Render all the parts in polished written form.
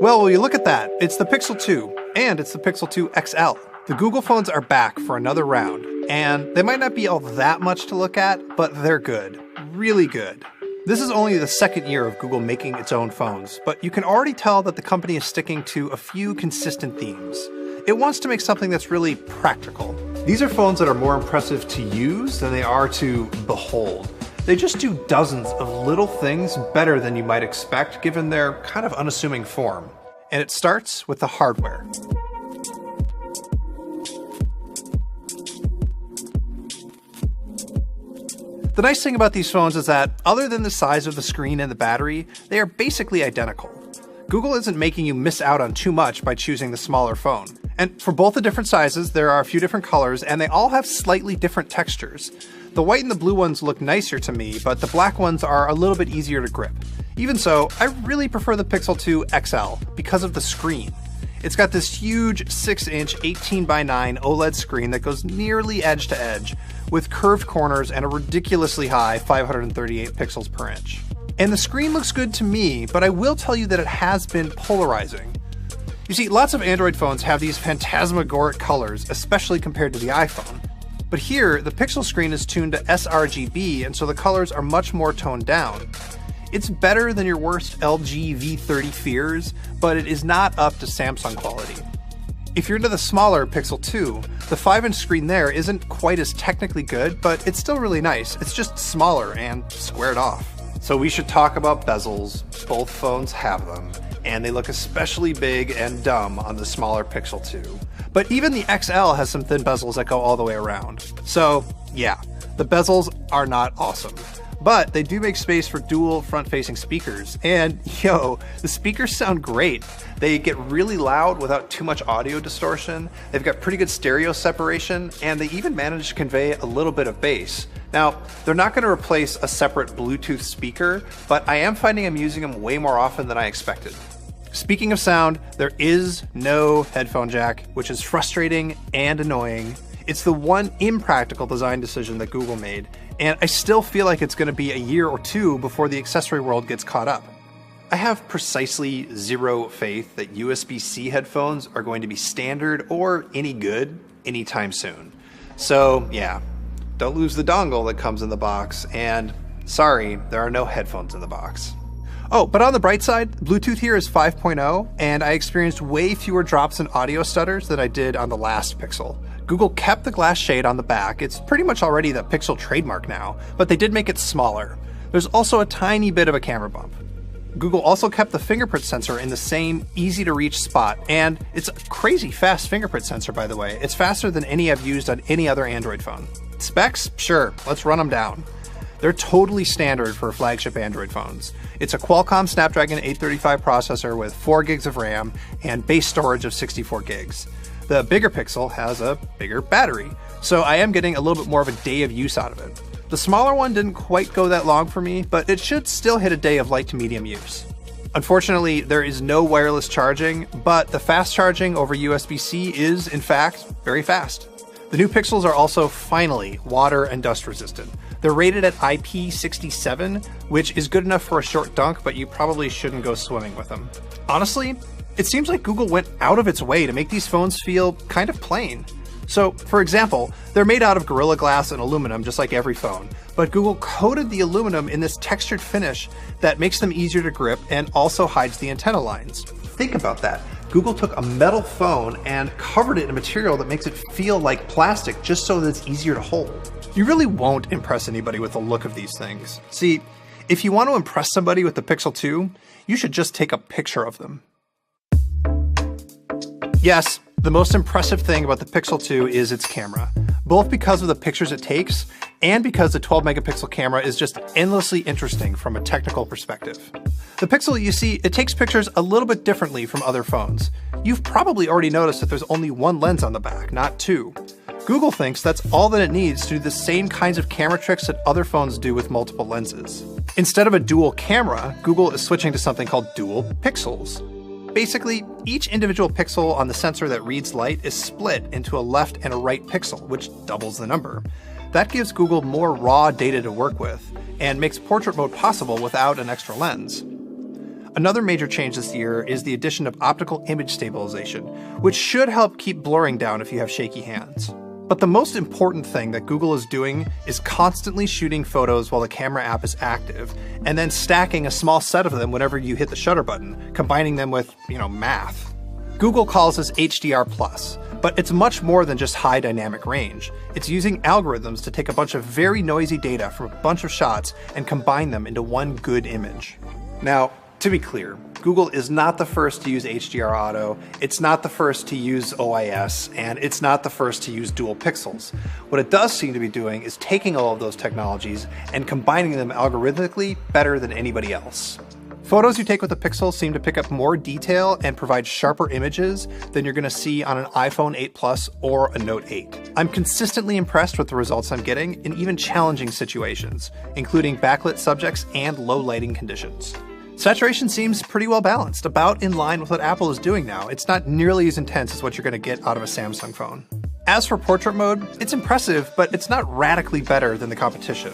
Well, will you look at that? It's the Pixel 2, and it's the Pixel 2 XL. The Google phones are back for another round, and they might not be all that much to look at, but they're good. Really good. This is only the second year of Google making its own phones, but you can already tell that the company is sticking to a few consistent themes. It wants to make something that's really practical. These are phones that are more impressive to use than they are to behold. They just do dozens of little things better than you might expect given their kind of unassuming form. And it starts with the hardware. The nice thing about these phones is that, other than the size of the screen and the battery, they are basically identical. Google isn't making you miss out on too much by choosing the smaller phone. And for both the different sizes, there are a few different colors, and they all have slightly different textures. The white and the blue ones look nicer to me, but the black ones are a little bit easier to grip. Even so, I really prefer the Pixel 2 XL because of the screen. It's got this huge 6-inch 18:9 OLED screen that goes nearly edge to edge, with curved corners and a ridiculously high 538 pixels per inch. And the screen looks good to me, but I will tell you that it has been polarizing. You see, lots of Android phones have these phantasmagoric colors, especially compared to the iPhone. But here, the Pixel screen is tuned to sRGB, and so the colors are much more toned down. It's better than your worst LG V30 fears, but it is not up to Samsung quality. If you're into the smaller Pixel 2, the 5-inch screen there isn't quite as technically good, but it's still really nice. It's just smaller and squared off. So we should talk about bezels. Both phones have them, and they look especially big and dumb on the smaller Pixel 2. But even the XL has some thin bezels that go all the way around. So yeah, the bezels are not awesome. But they do make space for dual front-facing speakers, and yo, the speakers sound great. They get really loud without too much audio distortion, they've got pretty good stereo separation, and they even manage to convey a little bit of bass. Now, they're not going to replace a separate Bluetooth speaker, but I am finding I'm using them way more often than I expected. Speaking of sound, there is no headphone jack, which is frustrating and annoying. It's the one impractical design decision that Google made, and I still feel like it's going to be a year or two before the accessory world gets caught up. I have precisely zero faith that USB-C headphones are going to be standard or any good anytime soon. So yeah, don't lose the dongle that comes in the box, and sorry, there are no headphones in the box. Oh, but on the bright side, Bluetooth here is 5.0, and I experienced way fewer drops and audio stutters than I did on the last Pixel. Google kept the glass shade on the back. It's pretty much already the Pixel trademark now, but they did make it smaller. There's also a tiny bit of a camera bump. Google also kept the fingerprint sensor in the same easy-to-reach spot, and it's a crazy fast fingerprint sensor, by the way. It's faster than any I've used on any other Android phone. Specs? Sure, let's run them down. They're totally standard for flagship Android phones. It's a Qualcomm Snapdragon 835 processor with 4 gigs of RAM and base storage of 64 gigs. The bigger Pixel has a bigger battery, so I am getting a little bit more of a day of use out of it. The smaller one didn't quite go that long for me, but it should still hit a day of light to medium use. Unfortunately, there is no wireless charging, but the fast charging over USB-C is, in fact, very fast. The new Pixels are also finally water and dust resistant. They're rated at IP67, which is good enough for a short dunk, but you probably shouldn't go swimming with them. Honestly, it seems like Google went out of its way to make these phones feel kind of plain. So, for example, they're made out of Gorilla Glass and aluminum just like every phone, but Google coated the aluminum in this textured finish that makes them easier to grip and also hides the antenna lines. Think about that. Google took a metal phone and covered it in a material that makes it feel like plastic just so that it's easier to hold. You really won't impress anybody with the look of these things. See, if you want to impress somebody with the Pixel 2, you should just take a picture of them. Yes, the most impressive thing about the Pixel 2 is its camera, both because of the pictures it takes and because the 12 megapixel camera is just endlessly interesting from a technical perspective. The Pixel, you see, it takes pictures a little bit differently from other phones. You've probably already noticed that there's only one lens on the back, not two. Google thinks that's all that it needs to do the same kinds of camera tricks that other phones do with multiple lenses. Instead of a dual camera, Google is switching to something called dual pixels. Basically, each individual pixel on the sensor that reads light is split into a left and a right pixel, which doubles the number. That gives Google more raw data to work with, and makes portrait mode possible without an extra lens. another major change this year is the addition of optical image stabilization, which should help keep blurring down if you have shaky hands. But the most important thing that Google is doing is constantly shooting photos while the camera app is active, and then stacking a small set of them whenever you hit the shutter button, combining them with, math. Google calls this HDR+, but it's much more than just high dynamic range. It's using algorithms to take a bunch of very noisy data from a bunch of shots and combine them into one good image. Now, to be clear, Google is not the first to use HDR Auto, it's not the first to use OIS, and it's not the first to use dual pixels. What it does seem to be doing is taking all of those technologies and combining them algorithmically better than anybody else. Photos you take with the Pixel seem to pick up more detail and provide sharper images than you're going to see on an iPhone 8 Plus or a Note 8. I'm consistently impressed with the results I'm getting in even challenging situations, including backlit subjects and low lighting conditions. Saturation seems pretty well balanced, about in line with what Apple is doing now. It's not nearly as intense as what you're going to get out of a Samsung phone. As for portrait mode, it's impressive, but it's not radically better than the competition.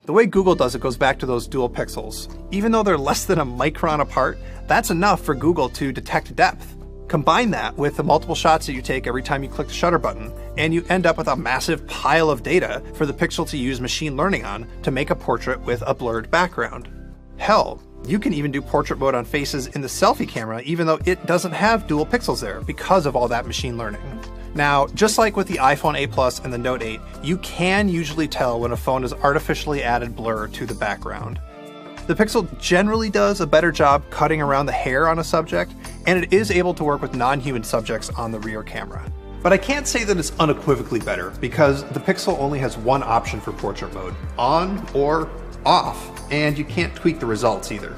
The way Google does it goes back to those dual pixels. Even though they're less than a micron apart, that's enough for Google to detect depth. Combine that with the multiple shots that you take every time you click the shutter button, and you end up with a massive pile of data for the Pixel to use machine learning on to make a portrait with a blurred background. Hell, you can even do portrait mode on faces in the selfie camera even though it doesn't have dual pixels there because of all that machine learning. Now, just like with the iPhone 8 Plus and the Note 8, you can usually tell when a phone has artificially added blur to the background. The Pixel generally does a better job cutting around the hair on a subject, and it is able to work with non-human subjects on the rear camera. But I can't say that it's unequivocally better, because the Pixel only has one option for portrait mode, on or off, and you can't tweak the results either.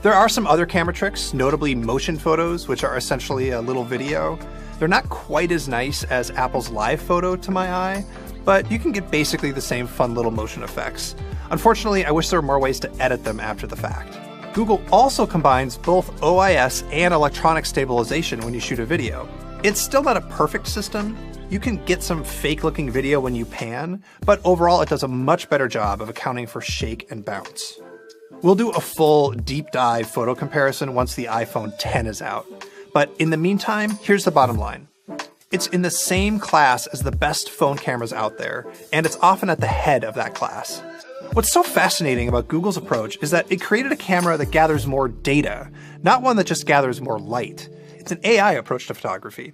There are some other camera tricks, notably motion photos, which are essentially a little video. They're not quite as nice as Apple's Live Photo to my eye, but you can get basically the same fun little motion effects. Unfortunately, I wish there were more ways to edit them after the fact. Google also combines both OIS and electronic stabilization when you shoot a video. It's still not a perfect system. You can get some fake-looking video when you pan, but overall it does a much better job of accounting for shake and bounce. We'll do a full deep dive photo comparison once the iPhone X is out. But in the meantime, here's the bottom line. It's in the same class as the best phone cameras out there, and it's often at the head of that class. What's so fascinating about Google's approach is that it created a camera that gathers more data, not one that just gathers more light. It's an AI approach to photography.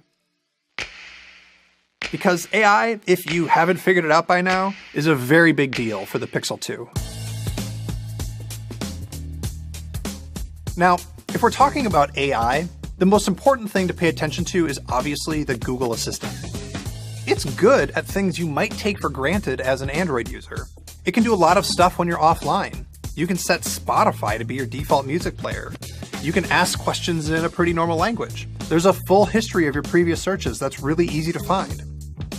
Because AI, if you haven't figured it out by now, is a very big deal for the Pixel 2. Now, if we're talking about AI, the most important thing to pay attention to is obviously the Google Assistant. It's good at things you might take for granted as an Android user. It can do a lot of stuff when you're offline. You can set Spotify to be your default music player. You can ask questions in a pretty normal language. There's a full history of your previous searches that's really easy to find.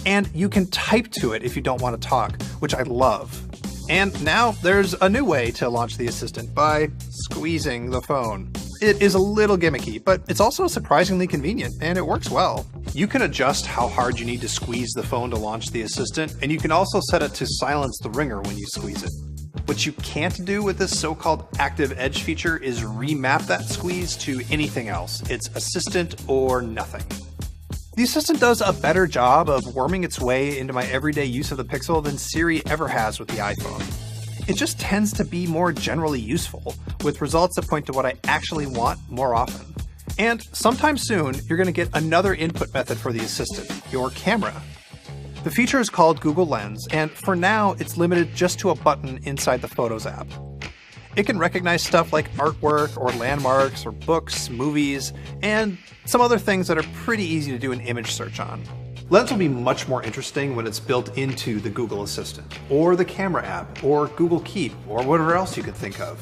And you can type to it if you don't want to talk, which I love. And now there's a new way to launch the Assistant by squeezing the phone. It is a little gimmicky, but it's also surprisingly convenient, and it works well. You can adjust how hard you need to squeeze the phone to launch the Assistant, and you can also set it to silence the ringer when you squeeze it. What you can't do with this so-called Active Edge feature is remap that squeeze to anything else. It's Assistant or nothing. The Assistant does a better job of worming its way into my everyday use of the Pixel than Siri ever has with the iPhone. It just tends to be more generally useful, with results that point to what I actually want more often. And sometime soon, you're going to get another input method for the Assistant, your camera. The feature is called Google Lens, and for now, it's limited just to a button inside the Photos app. It can recognize stuff like artwork or landmarks or books, movies, and some other things that are pretty easy to do an image search on. Lens will be much more interesting when it's built into the Google Assistant, or the Camera app, or Google Keep, or whatever else you could think of.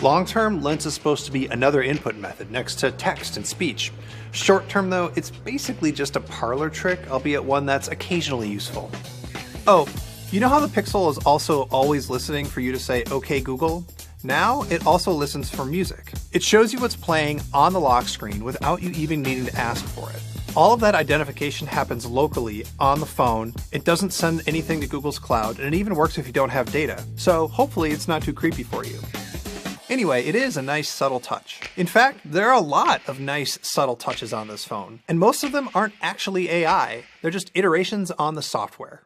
Long-term, Lens is supposed to be another input method next to text and speech. Short-term though, it's basically just a parlor trick, albeit one that's occasionally useful. Oh, you know how the Pixel is also always listening for you to say, "Okay Google"? Now it also listens for music. It shows you what's playing on the lock screen without you even needing to ask for it. All of that identification happens locally on the phone. It doesn't send anything to Google's cloud, and it even works if you don't have data. So hopefully it's not too creepy for you. Anyway, it is a nice subtle touch. In fact, there are a lot of nice subtle touches on this phone, and most of them aren't actually AI, they're just iterations on the software.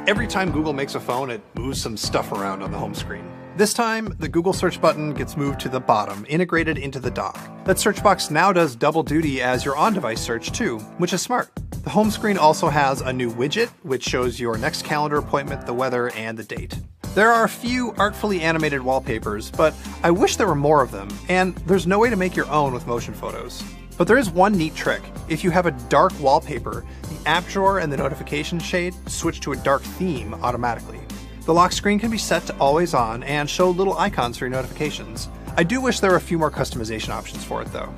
Every time Google makes a phone, it moves some stuff around on the home screen. This time, the Google search button gets moved to the bottom, integrated into the dock. That search box now does double duty as your on-device search too, which is smart. The home screen also has a new widget, which shows your next calendar appointment, the weather, and the date. There are a few artfully animated wallpapers, but I wish there were more of them, and there's no way to make your own with motion photos. But there is one neat trick. If you have a dark wallpaper, the app drawer and the notification shade switch to a dark theme automatically. The lock screen can be set to always on and show little icons for your notifications. I do wish there were a few more customization options for it though.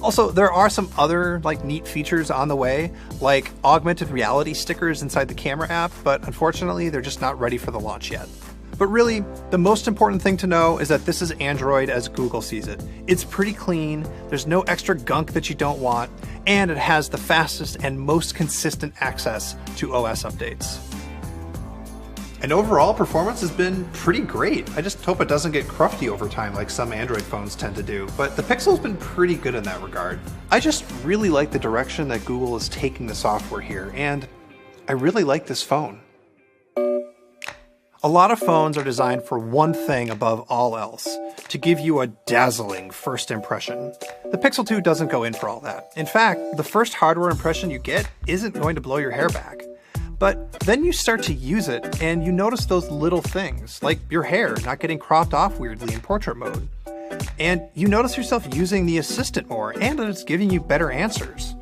Also, there are some other neat features on the way, like augmented reality stickers inside the camera app, but unfortunately they're just not ready for the launch yet. But really, the most important thing to know is that this is Android as Google sees it. It's pretty clean, there's no extra gunk that you don't want, and it has the fastest and most consistent access to OS updates. And overall, performance has been pretty great. I just hope it doesn't get crufty over time like some Android phones tend to do, but the Pixel's been pretty good in that regard. I just really like the direction that Google is taking the software here, and I really like this phone. A lot of phones are designed for one thing above all else, to give you a dazzling first impression. The Pixel 2 doesn't go in for all that. In fact, the first hardware impression you get isn't going to blow your hair back. But then you start to use it and you notice those little things, like your hair not getting cropped off weirdly in portrait mode. And you notice yourself using the assistant more and that it's giving you better answers.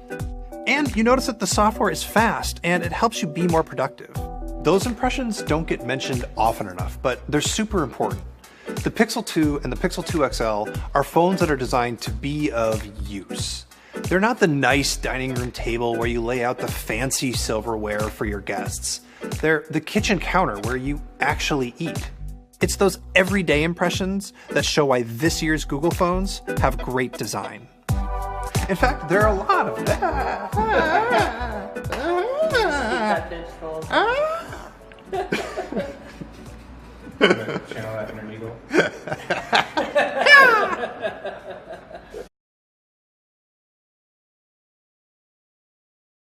And you notice that the software is fast and it helps you be more productive. Those impressions don't get mentioned often enough, but they're super important. The Pixel 2 and the Pixel 2 XL are phones that are designed to be of use. They're not the nice dining room table where you lay out the fancy silverware for your guests. They're the kitchen counter where you actually eat. It's those everyday impressions that show why this year's Google phones have great design. In fact, there are a lot of them. Channel that inner eagle.